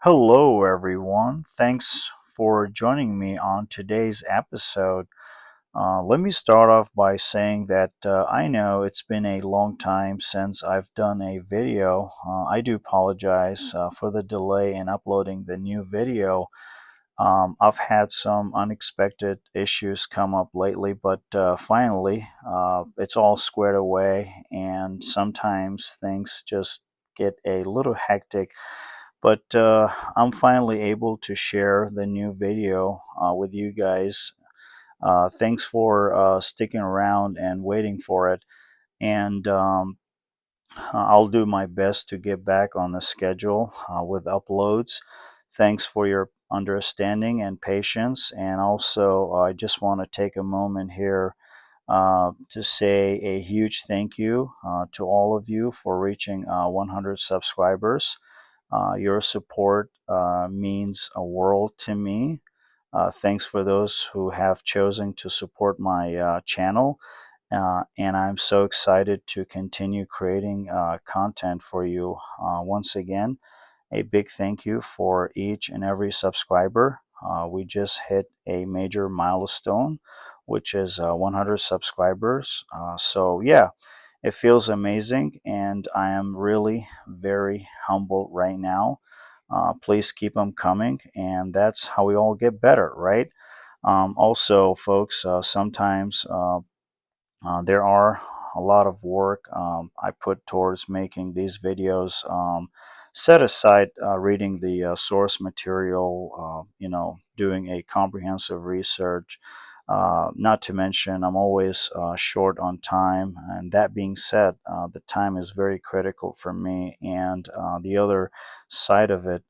Hello, everyone. Thanks for joining me on today's episode. Let me start off by saying that I know it's been a long time since I've done a video. I do apologize for the delay in uploading the new video. I've had some unexpected issues come up lately, but finally, it's all squared away, and sometimes things just get a little hectic, but I'm finally able to share the new video with you guys. Thanks for sticking around and waiting for it. And I'll do my best to get back on the schedule with uploads. Thanks for your understanding and patience. And also, I just want to take a moment here to say a huge thank you to all of you for reaching 100 subscribers. Your support means a world to me. Thanks for those who have chosen to support my channel. And I'm so excited to continue creating content for you. Once again, a big thank you for each and every subscriber. We just hit a major milestone, which is 100 subscribers. So, yeah, it feels amazing, and I am really very humble right now. Please keep them coming, and that's how we all get better, right? Also, folks, sometimes there are a lot of work I put towards making these videos. Set aside reading the source material, doing a comprehensive research. Not to mention, I'm always short on time. And that being said, the time is very critical for me. And the other side of it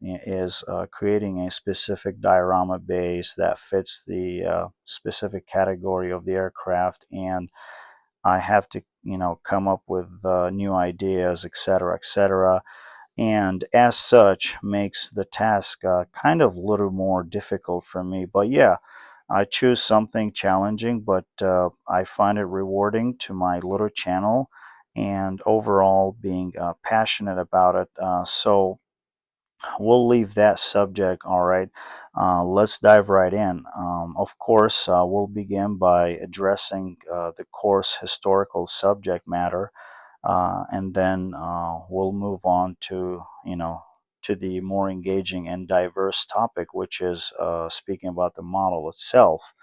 is creating a specific diorama base that fits the specific category of the aircraft, and I have to come up with new ideas, etc., etc., and as such makes the task kind of a little more difficult for me. But yeah, I choose something challenging, but I find it rewarding to my little channel, and overall being passionate about it. So we'll leave that subject. All right, let's dive right in. Of course, we'll begin by addressing the course historical subject matter, and then we'll move on to to the more engaging and diverse topic, which is speaking about the model itself.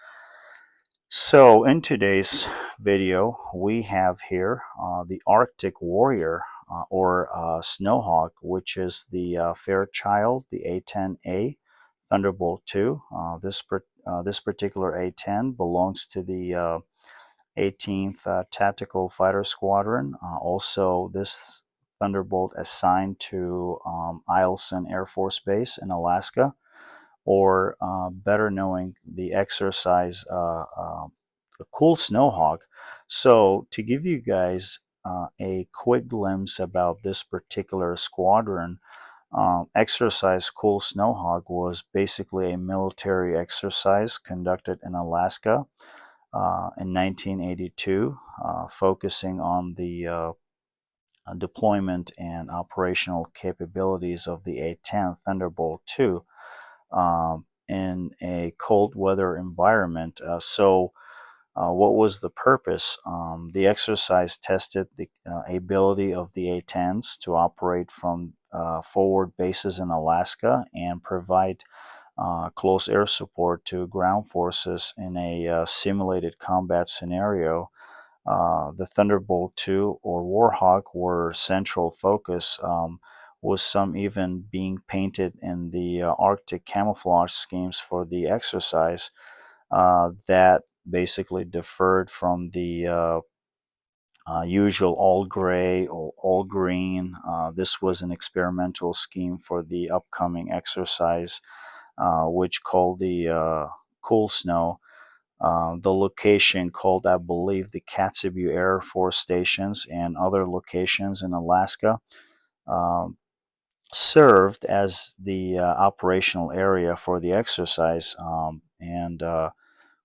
So in today's video, we have here the Arctic Warrior, or Snowhawk, which is the Fairchild, the A-10A Thunderbolt 2. This particular A-10 belongs to the 18th Tactical Fighter Squadron. Also, this Thunderbolt assigned to Eielson Air Force Base in Alaska, or better knowing the exercise a cool Snowhawk. So to give you guys a quick glimpse about this particular squadron, exercise Cool Snowhawk was basically a military exercise conducted in Alaska in 1982, focusing on the deployment and operational capabilities of the A-10 Thunderbolt 2 in a cold weather environment. What was the purpose? The exercise tested the ability of the A-10s to operate from forward bases in Alaska and provide close air support to ground forces in a simulated combat scenario. The Thunderbolt 2 or Warhawk were central focus, with some even being painted in the Arctic camouflage schemes for the exercise that basically differed from the usual all gray or all green. This was an experimental scheme for the upcoming exercise, which called the Cool Snow. The location called, I believe, the Kotzebue Air Force Stations and other locations in Alaska um, served as the operational area for the exercise. And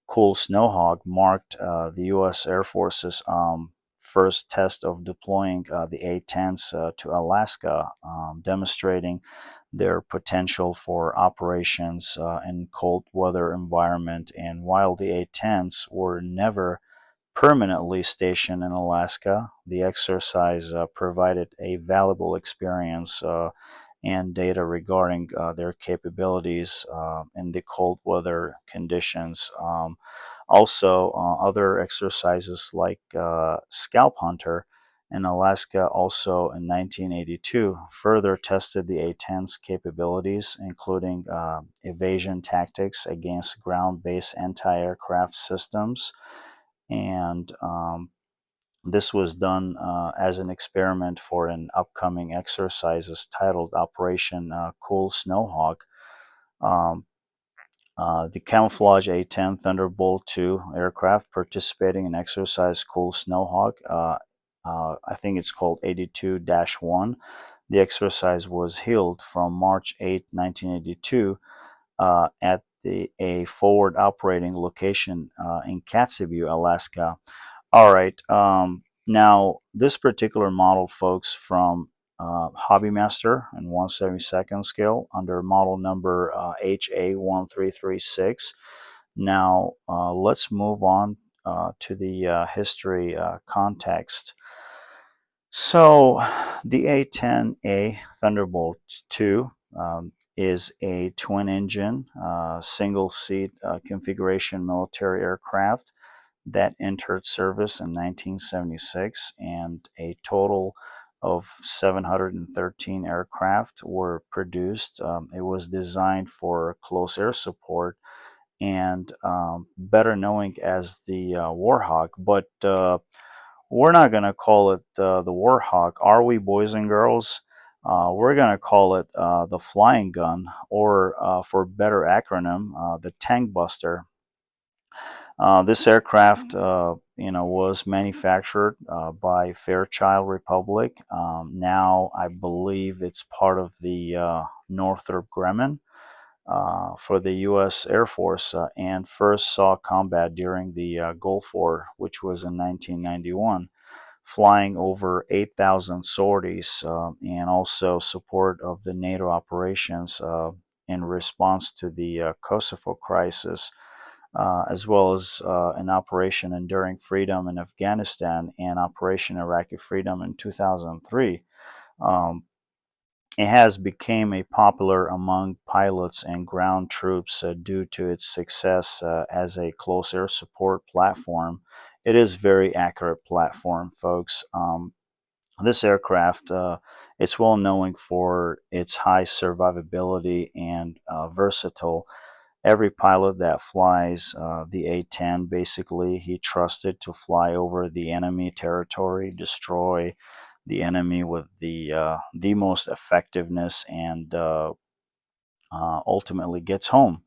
Cool Snowhawk marked the U.S. Air Force's first test of deploying the A-10s to Alaska, demonstrating their potential for operations in cold weather environment. And while the A-10s were never permanently stationed in Alaska, the exercise provided a valuable experience and data regarding their capabilities in the cold weather conditions. Also, other exercises like Scalp Hunter in Alaska, also in 1982, further tested the A-10's capabilities, including evasion tactics against ground-based anti-aircraft systems. And this was done as an experiment for an upcoming exercises titled Operation Cool Snowhawk. Um, the camouflage A-10 Thunderbolt 2 aircraft participating in exercise Cool Snowhawk, I think it's called 82-1. The exercise was held from March 8, 1982, at a forward operating location in Kotzebue, Alaska. All right. Now, this particular model, folks, from Hobbymaster and 1/72nd scale under model number HA1336. Now, let's move on to the history context. So, the A-10A Thunderbolt 2 is a twin-engine, single-seat configuration military aircraft that entered service in 1976, and a total of 713 aircraft were produced. It was designed for close air support and better knowing as the Warhawk, but we're not going to call it the Warhawk, are we, boys and girls? We're going to call it the Flying Gun, or for better acronym, the Tank Buster. This aircraft, was manufactured by Fairchild Republic. Now, I believe it's part of the Northrop Grumman for the U.S. Air Force, and first saw combat during the Gulf War, which was in 1991, flying over 8,000 sorties, and also support of the NATO operations in response to the Kosovo crisis, as well as an Operation Enduring Freedom in Afghanistan and Operation Iraqi Freedom in 2003. Um, it has become a popular among pilots and ground troops due to its success as a close air support platform. It is very accurate platform, folks. This aircraft, it's well known for its high survivability and versatile. Every pilot that flies the A-10, basically, he trusted to fly over the enemy territory, destroy the enemy with the most effectiveness, and ultimately gets home.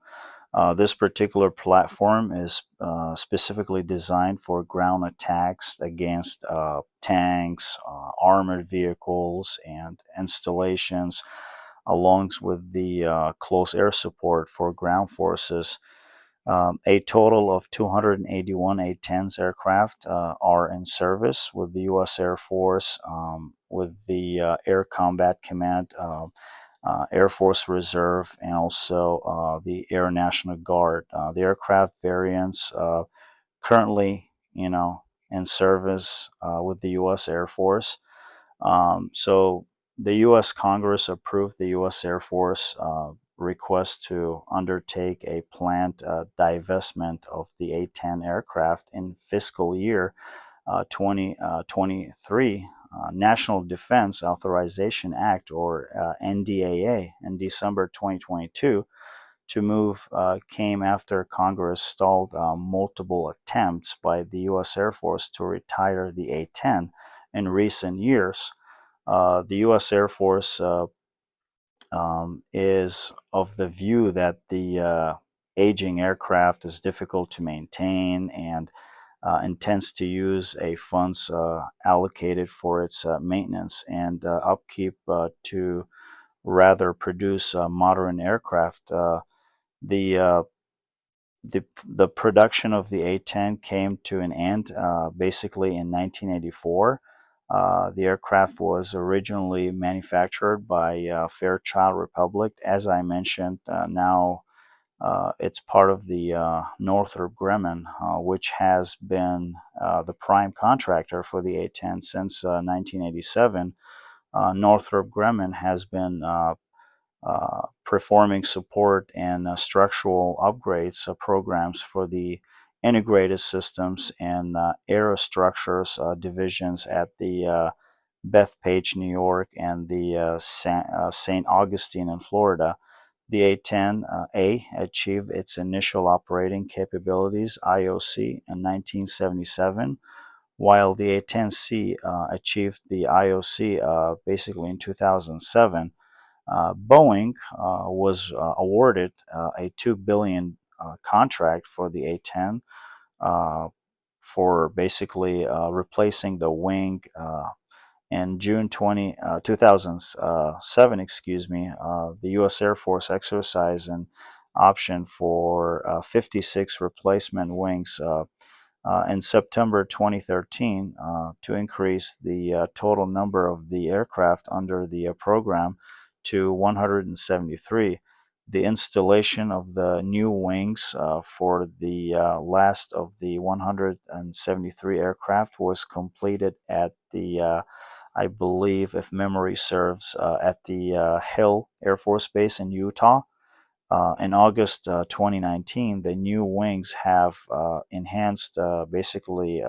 This particular platform is specifically designed for ground attacks against tanks, armored vehicles, and installations, along with the close air support for ground forces. A total of 281 A-10s aircraft are in service with the U.S. Air Force, with the Air Combat Command, Air Force Reserve, and also the Air National Guard. The aircraft variants currently, in service with the U.S. Air Force. So the U.S. Congress approved the U.S. Air Force request to undertake a planned divestment of the A-10 aircraft in fiscal year 2023. National Defense Authorization Act, or NDAA, in December 2022 to move came after Congress stalled multiple attempts by the U.S. Air Force to retire the A-10 in recent years. The U.S. Air Force is of the view that the aging aircraft is difficult to maintain, and intends to use a funds allocated for its maintenance and upkeep to rather produce modern aircraft. The uh, the production of the A-10 came to an end basically in 1984. The aircraft was originally manufactured by Fairchild Republic. As I mentioned, now it's part of the Northrop Grumman, which has been the prime contractor for the A-10 since 1987. Northrop Grumman has been performing support and structural upgrades programs for the integrated systems and aerostructures divisions at the Bethpage, New York, and the St. Augustine in Florida. The A-10A achieved its initial operating capabilities (IOC) in 1977, while the A-10C achieved the IOC basically in 2007. Boeing was awarded a $2 billion contract for the A-10 uh, for basically replacing the wing in June 2007, the U.S. Air Force exercised an option for 56 replacement wings in September 2013 to increase the total number of the aircraft under the program to 173. The installation of the new wings for the last of the 173 aircraft was completed at the I believe, if memory serves, at the Hill Air Force Base in Utah. In August 2019, the new wings have enhanced basically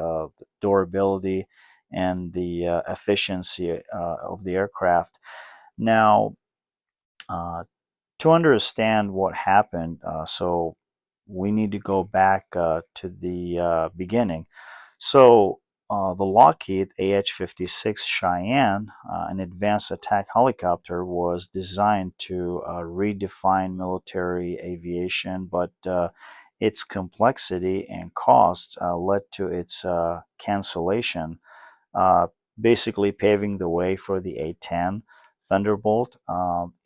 durability and the efficiency of the aircraft. Now, uh, to understand what happened, so we need to go back to the beginning. So, the Lockheed AH-56 Cheyenne, an advanced attack helicopter, was designed to redefine military aviation, but its complexity and costs led to its cancellation, uh, basically paving the way for the A-10 Thunderbolt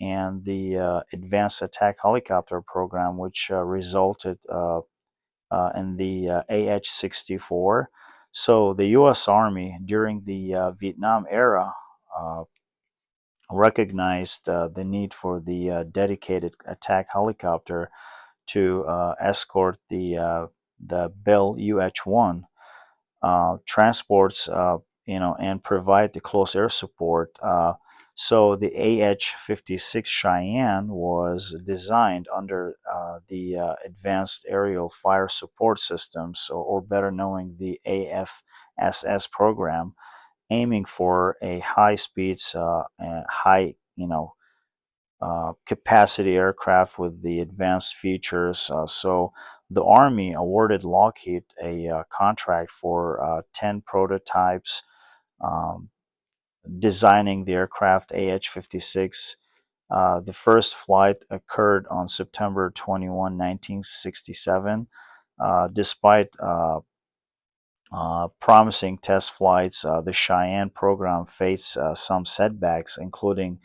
and the Advanced Attack Helicopter program, which resulted in the AH-64. So the U.S. Army during the Vietnam era uh, recognized the need for the dedicated attack helicopter to escort the Bell UH-1 transports, and provide the close air support. So the AH-56 Cheyenne was designed under the Advanced Aerial Fire Support Systems, or better known the AFSS program, aiming for a high speeds, high capacity aircraft with the advanced features. So the Army awarded Lockheed a contract for 10 prototypes um, designing the aircraft AH-56. The first flight occurred on September 21, 1967. Despite promising test flights, the Cheyenne program faced some setbacks, including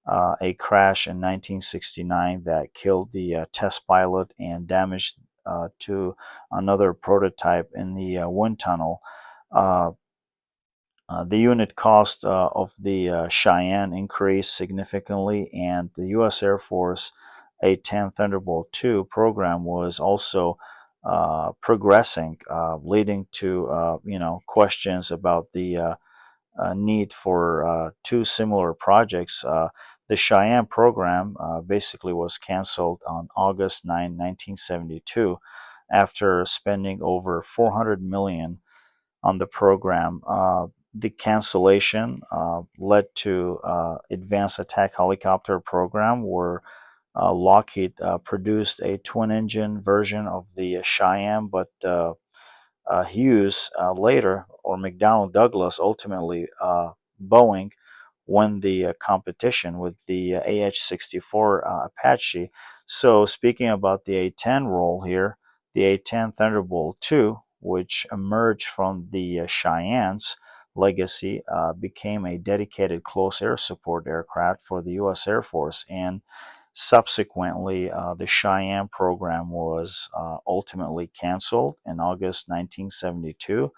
a crash in 1969 that killed the test pilot and damaged to another prototype in the wind tunnel. Uh, the unit cost of the Cheyenne increased significantly, and the U.S. Air Force A-10 Thunderbolt II program was also progressing, leading to questions about the need for two similar projects. The Cheyenne program basically was canceled on August 9, 1972, after spending over $400 million on the program. The cancellation led to Advanced Attack Helicopter program, where Lockheed produced a twin-engine version of the Cheyenne, but Hughes later, or McDonnell Douglas, ultimately Boeing won the competition with the AH-64 Apache. So speaking about the A-10 role here, the A-10 Thunderbolt II, which emerged from the Cheyenne's legacy, became a dedicated close air support aircraft for the U.S. Air Force, and subsequently, the Cheyenne program was ultimately canceled in August 1972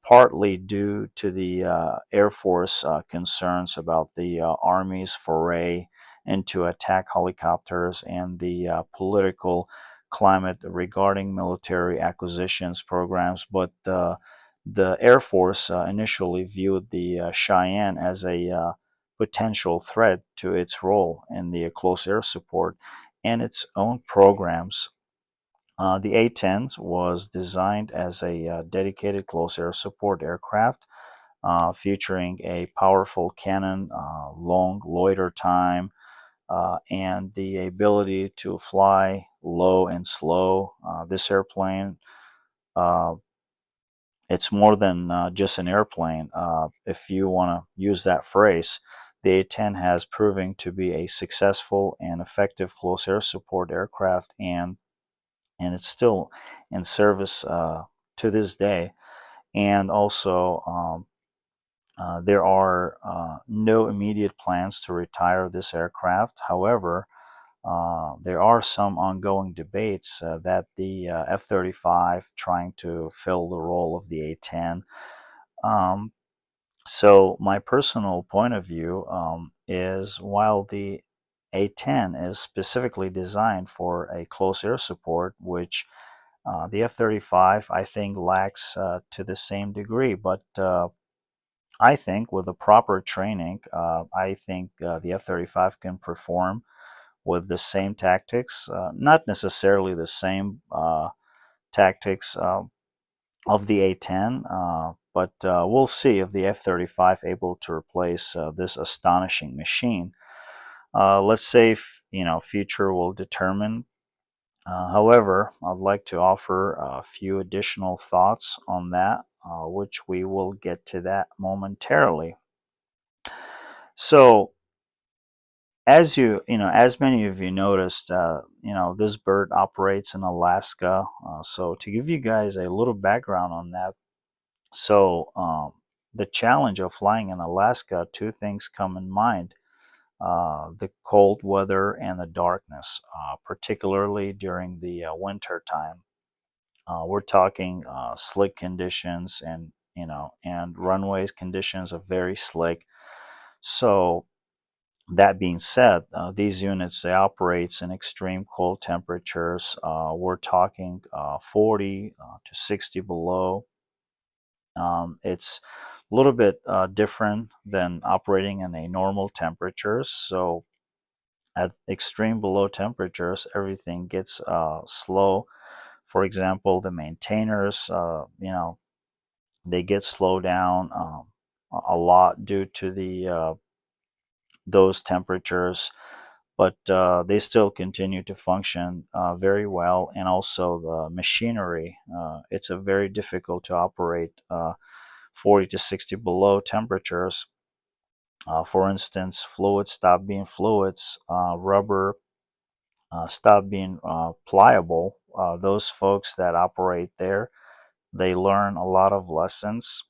partly due to the Air Force concerns about the Army's foray into attack helicopters and the political climate regarding military acquisitions programs. But the Air Force initially viewed the Cheyenne as a potential threat to its role in the close air support and its own programs. The A-10 was designed as a dedicated close air support aircraft, featuring a powerful cannon, long loiter time, and the ability to fly low and slow. This airplane, uh, it's more than just an airplane. If you want to use that phrase, the A-10 has proven to be a successful and effective close air support aircraft, and it's still in service to this day. And also, there are no immediate plans to retire this aircraft. However, there are some ongoing debates that the F-35 trying to fill the role of the A-10. Um, so my personal point of view is while the A-10 is specifically designed for a close air support, which the F-35 I think lacks to the same degree, but I think with the proper training, I think the F-35 can perform with the same tactics, not necessarily the same tactics of the A-10, but we'll see if the F-35 able to replace this astonishing machine. Let's say future will determine. However, I'd like to offer a few additional thoughts on that, which we will get to that momentarily. So, as many of you noticed, this bird operates in Alaska. So, to give you guys a little background on that, so the challenge of flying in Alaska, two things come in mind: the cold weather and the darkness, particularly during the winter time. We're talking slick conditions, and runways conditions are very slick. So that being said, these units they operate in extreme cold temperatures. We're talking 40 to 60 below. It's a little bit different than operating in a normal temperatures. So at extreme below temperatures, everything gets slow. For example, the maintainers, they get slowed down a lot due to the those temperatures, but they still continue to function very well. And also the machinery, it's a very difficult to operate 40 to 60 below temperatures. For instance, fluids stop being fluids, rubber stop being pliable. Those folks that operate there, they learn a lot of lessons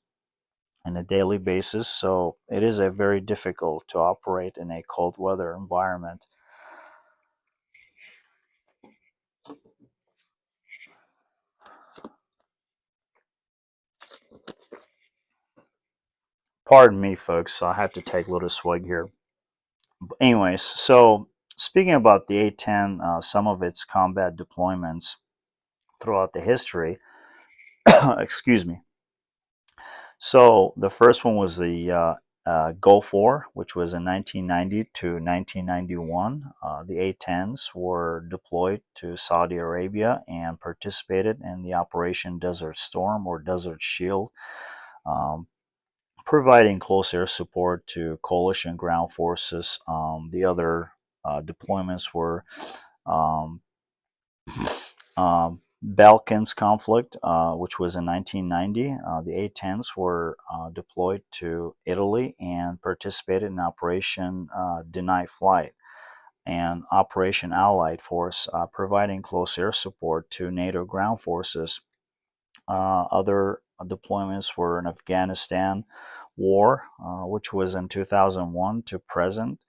on a daily basis. So it is a very difficult to operate in a cold weather environment. Pardon me, folks. I had to take a little swig here. But anyways, so speaking about the A-10, some of its combat deployments throughout the history, excuse me. So the first one was the Gulf War, which was in 1990 to 1991. The A-10s were deployed to Saudi Arabia and participated in the Operation Desert Storm or Desert Shield, um, providing close air support to coalition ground forces. The other deployments were um, Balkans conflict, which was in 1990. The A-10s were deployed to Italy and participated in Operation Deny Flight and Operation Allied Force, providing close air support to NATO ground forces. Other deployments were in Afghanistan war, which was in 2001 to present.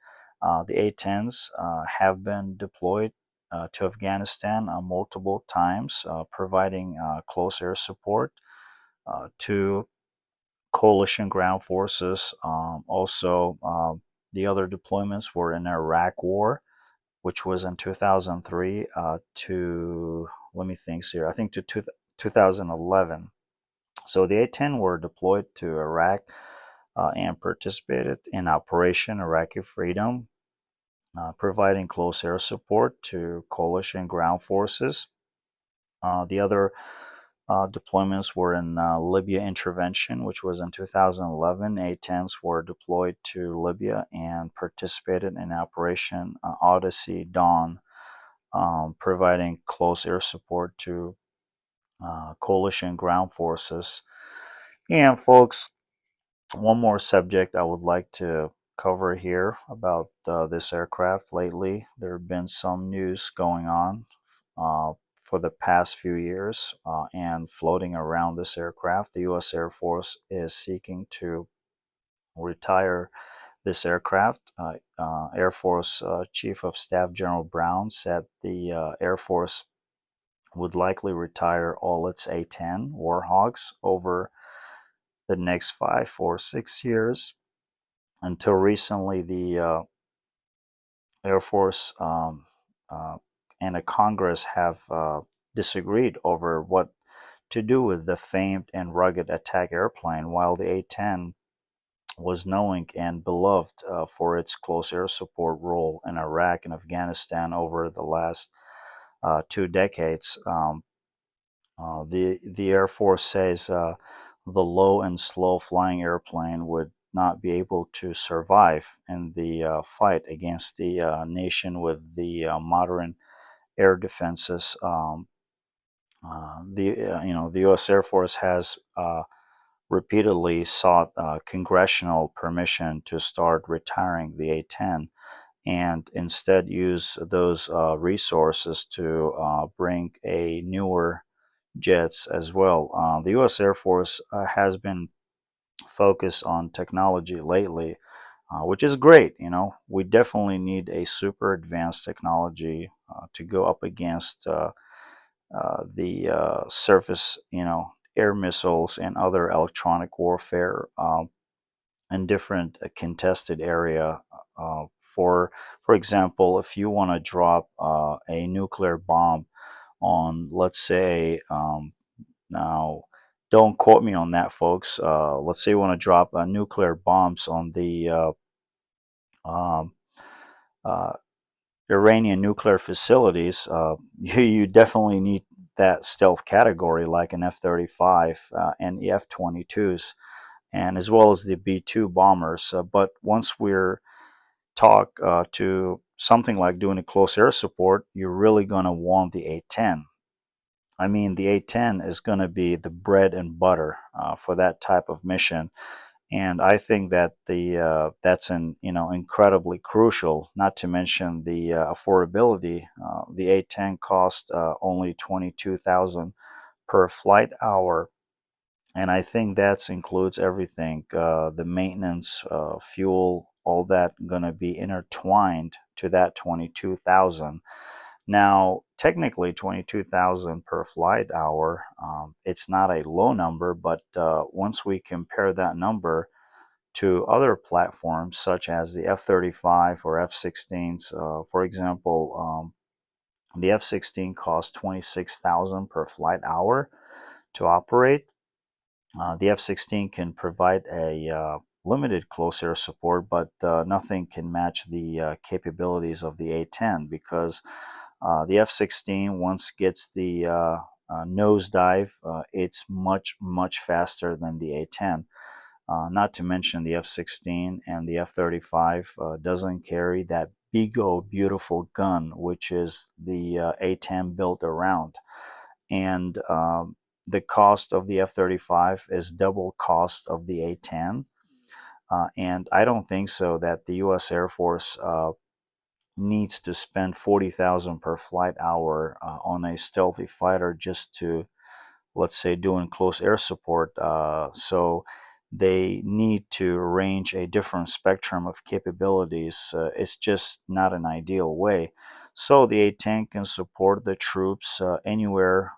The A-10s have been deployed to Afghanistan multiple times, providing close air support. two coalition ground forces. Also, the other deployments were in Iraq War, which was in 2003 to, let me think here, I think to 2011. So the A-10 were deployed to Iraq and participated in Operation Iraqi Freedom, providing close air support to coalition ground forces. The other deployments were in Libya intervention, which was in 2011. A-10s were deployed to Libya and participated in Operation Odyssey Dawn, providing close air support to coalition ground forces. And folks, one more subject I would like to cover here about this aircraft. Lately, there have been some news going on for the past few years and floating around this aircraft. The U.S. Air Force is seeking to retire this aircraft. Air Force Chief of Staff General Brown said the Air Force would likely retire all its A-10 Warhawks over the next 5 or 6 years. Until recently, the Air Force and the Congress have disagreed over what to do with the famed and rugged attack airplane, while the A-10 was known and beloved for its close air support role in Iraq and Afghanistan over the last 2 decades. The Air Force says the low and slow flying airplane would not be able to survive in the fight against the nation with the modern air defenses. The U.S. Air Force has repeatedly sought congressional permission to start retiring the A-10 and instead use those resources to bring a newer jets as well. The U.S. Air Force has been focused on technology lately, which is great. We definitely need a super advanced technology to go up against the surface, air missiles and other electronic warfare in different contested area. For example, if you want to drop a nuclear bomb on, let's say, now, don't quote me on that, folks. Let's say you want to drop nuclear bombs on the um, uh, Iranian nuclear facilities. You definitely need that stealth category like an F-35 and the F-22s, and as well as the B-2 bombers. But once we're talk to something like doing a close air support, you're really going to want the A-10. I mean, the A-10 is going to be the bread and butter for that type of mission, and I think that that's incredibly crucial. Not to mention the affordability. The A-10 cost only 22,000 per flight hour, and I think that includes everything: the maintenance, fuel, all that going to be intertwined to that 22,000. Now, technically, 22,000 per flight hour, it's not a low number, but once we compare that number to other platforms such as the F-35 or F-16s, for example, the F-16 costs 26,000 per flight hour to operate. The F-16 can provide a limited close air support, but nothing can match the capabilities of the A-10 because the F-16, once gets the nosedive, it's much, much faster than the A-10. Not to mention the F-16 and the F-35 doesn't carry that big old beautiful gun, which is the A-10 built around. And the cost of the F-35 is double cost of the A-10. And I don't think so that the U.S. Air Force needs to spend 40,000 per flight hour on a stealthy fighter just to, let's say, doing close air support. So they need to arrange a different spectrum of capabilities. It's just not an ideal way. So the A-10 can support the troops anywhere,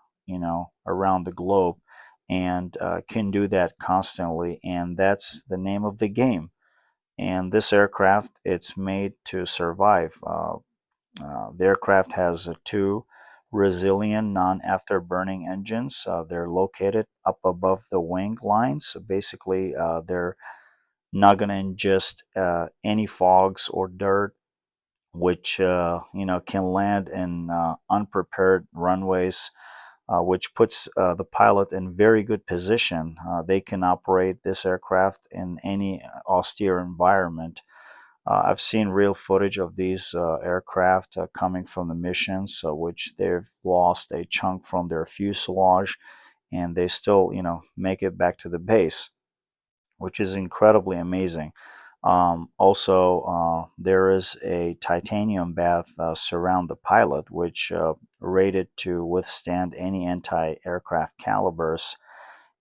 around the globe. and can do that constantly, and that's the name of the game. And this aircraft, it's made to survive. The aircraft has two resilient non-afterburning engines. They're located up above the wing lines. So basically, they're not going to ingest any fogs or dirt, which can land in unprepared runways, which puts the pilot in very good position. They can operate this aircraft in any austere environment. I've seen real footage of these aircraft coming from the missions, which they've lost a chunk from their fuselage, and they still, make it back to the base, which is incredibly amazing. Also, there is a titanium bath surround the pilot, which rated to withstand any anti-aircraft calibers.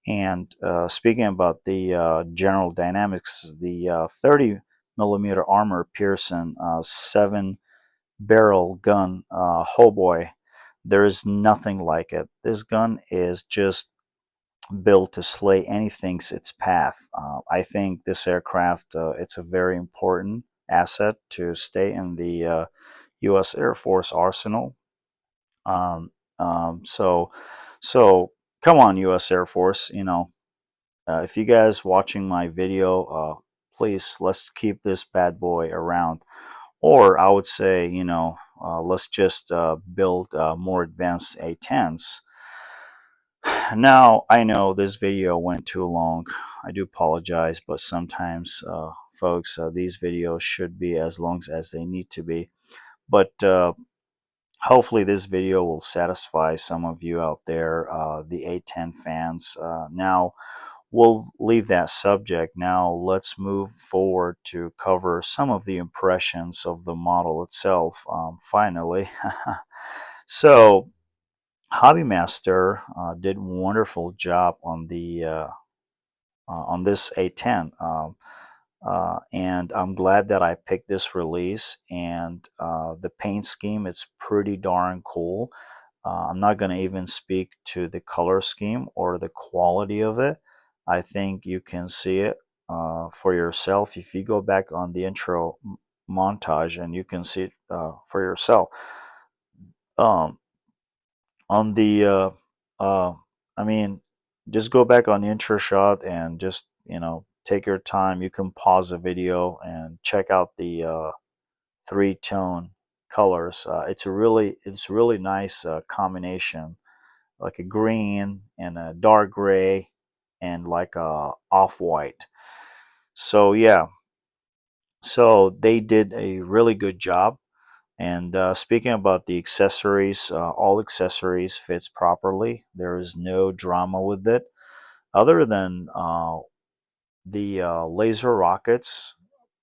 And speaking about the general dynamics, the 30 millimeter armor Pearson 7-barrel gun, oh boy, there is nothing like it. This gun is just built to slay anything its path. I think this aircraft, it's a very important asset to stay in the U.S. Air Force arsenal. Um, so, so come on, U.S. Air Force. If you guys watching my video, please let's keep this bad boy around. Or I would say, let's just build more advanced A-10s. Now, I know this video went too long. I do apologize, but sometimes, folks, these videos should be as long as they need to be. But hopefully this video will satisfy some of you out there, the A-10 fans. Now, we'll leave that subject. Now, let's move forward to cover some of the impressions of the model itself, finally. So, Hobbymaster did a wonderful job on this A10, and I'm glad that I picked this release. And the paint scheme, it's pretty darn cool. I'm not going to even speak to the color scheme or the quality of it. I think you can see it for yourself if you go back on the intro montage, and you can see it for yourself. Um, on the uh I mean, just go back on the intro shot and just take your time. You can pause the video and check out the three-tone colors. It's really nice combination, like a green and a dark gray and like a off-white. So yeah, so they did a really good job. And speaking about the accessories, all accessories fits properly. There is no drama with it, other than the laser rockets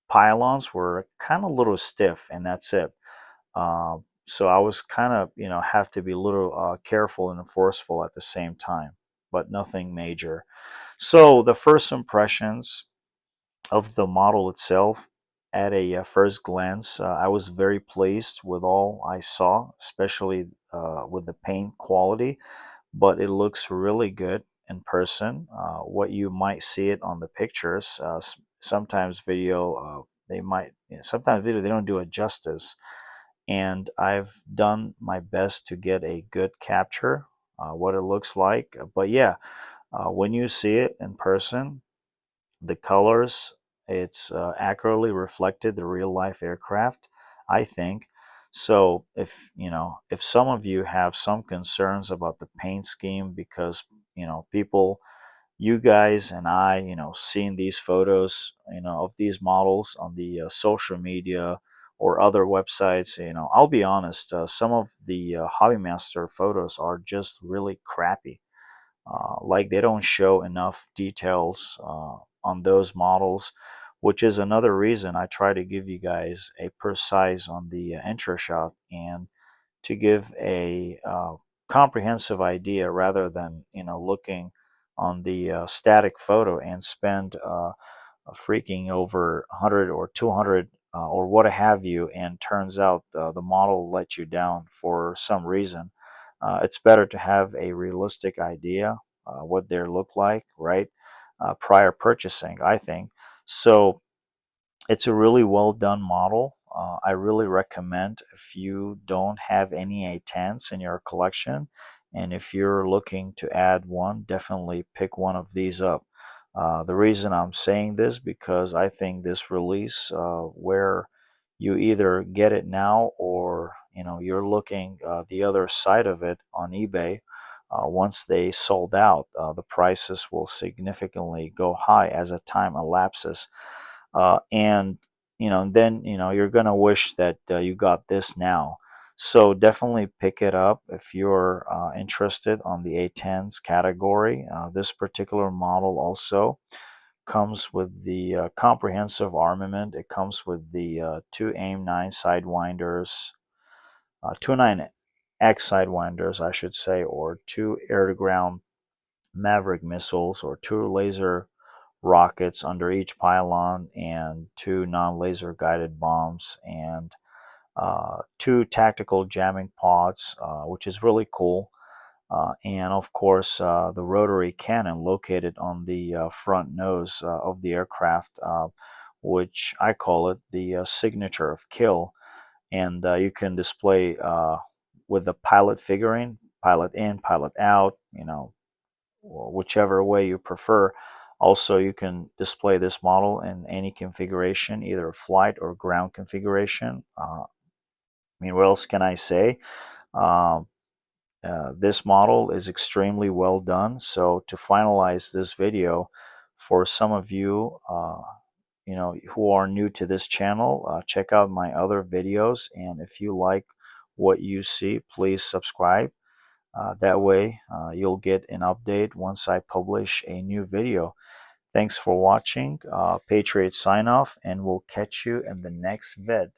pylons were kind of a little stiff, and that's it. So I was kind of, have to be a little careful and forceful at the same time, but nothing major. So the first impressions of the model itself, at a first glance, I was very pleased with all I saw, especially with the paint quality. But it looks really good in person. What you might see it on the pictures, sometimes video, sometimes video they don't do it justice. And I've done my best to get a good capture, what it looks like. But yeah, when you see it in person, the colors, it's accurately reflected the real life aircraft, I think. So if some of you have some concerns about the paint scheme, because people, you guys and I, seeing these photos, of these models on the social media or other websites, I'll be honest, some of the Hobbymaster photos are just really crappy. Like they don't show enough details on those models, which is another reason I try to give you guys a precise on the intro shot, and to give a comprehensive idea, rather than looking on the static photo and spend freaking over 100 or 200 or what have you, and turns out the model let you down for some reason. It's better to have a realistic idea what they look like, right? Prior purchasing, I think. So it's a really well done model. I really recommend if you don't have any A-10s in your collection, and if you're looking to add one, definitely pick one of these up. The reason I'm saying this because I think this release, where you either get it now or you're looking the other side of it on eBay. Once they sold out, the prices will significantly go high as a time elapses, and then you're gonna wish that you got this now. So definitely pick it up if you're interested on the A-10s category. This particular model also comes with the comprehensive armament. It comes with the two AIM-9 sidewinders, two 9X sidewinders, I should say, or two air-to-ground Maverick missiles, or two laser rockets under each pylon, and two non-laser guided bombs, and two tactical jamming pods, which is really cool. And of course, the rotary cannon located on the front nose of the aircraft, which I call it the signature of kill. And you can display with the pilot figurine, pilot in, pilot out, or whichever way you prefer. Also, you can display this model in any configuration, either flight or ground configuration. What else can I say? Um, this model is extremely well done. So to finalize this video, for some of you, who are new to this channel, check out my other videos. And if you like what you see, please subscribe. That way, you'll get an update once I publish a new video. Thanks for watching. Patriot sign off, and we'll catch you in the next vid.